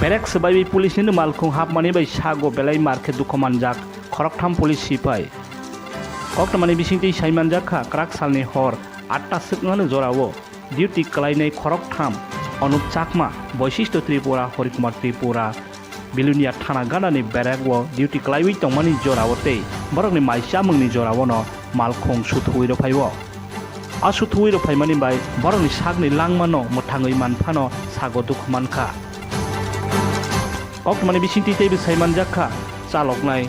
Berek sebagai polis ni malkung hap mani bai sago belai market dukomanjak khoroktham polis sipai. Kok tamani bisingti saimanjakha krak salni hor 8টা sikngano jorao duty kalainai khoroktham Anup Chakma Boishishto Tripura Horikumar Tripura Bilunia Thana Ganani Berekwo duty kalaiwi tongmani jorawote borokni maisa mungni jorawono malkhung suthuiro phaiwo a suthuiro phaimani bai borokni sagni langmano muthangoi manphano sago dukhmankha okmani bisingti teibi saimanjakha chaloknai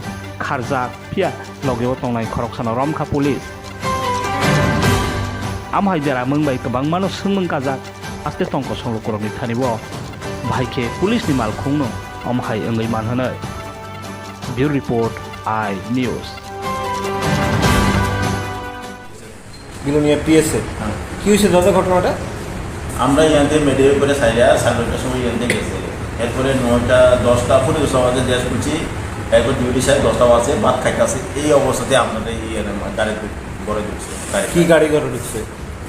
kharjak pia logeo tongnai khoroksano romkha police amhai jara mungbai kebang mano sungmung kajak aste tongko songlokorokni thanibo bhaike police ni malkhungno amhai engai manhanai bureau report I news Belonia পিএসএ কি হয়েছে দাদা ঘটনাটা? আমরা ইয়াতে medical করে সাইডে 9টার সময় ইয়াতে গেছে এরপরে 9টা 10টা পরে সমাজে দেশ করছি এরপর ডিউটি সাহেব 10টা আছে ভাত খাইতে আছে এই অবস্থাতে আপনাদের গাড়ি গড়ে দিচ্ছে কি গাড়ি করে ঢুকছে?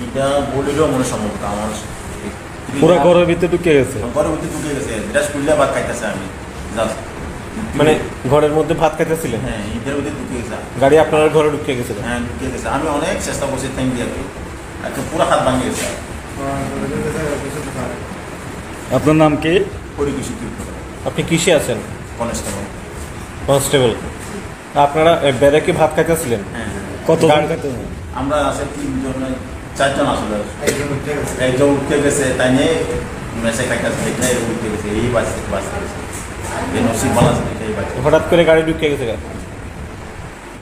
এটা বলিলেও মনে সম্ভব আমার পুরো ঘরের ভিতরে ঢুকে গেছে? ঘরের ভিতরে ঢুকে গেছে এটা স্কুলে ভাত খাইতেছে আমি জাস্ট মানে ঘরের মধ্যে ভাত খাইতেছিলেন? হ্যাঁ এটার ভিতরে ঢুকে গেছে গাড়ি আপনার ঘরে ঢুকে গেছিল? হ্যাঁ ঢুকে গেছে আমি অনেক চেষ্টা করছি থ্যাংক দিয়ে একটা পুরো হাত ভাঙে গেছে আপনার নাম কি? পরিবেশি আপনি কিসে আছেন? Constable constable. আপনারা ব্যারাকে ভাত খাইতেছিলেন? হ্যাঁ কত? আমরা আছে 4জন আসলে একজন উঠতে গেছে তাই নিয়ে মেসে খাইতেছে উঠতে গেছে এই বাচ্চা গেছে এই নসিব বালা এই বাচ্চা হঠাৎ করে গাড়ি ঢুকে গেছে?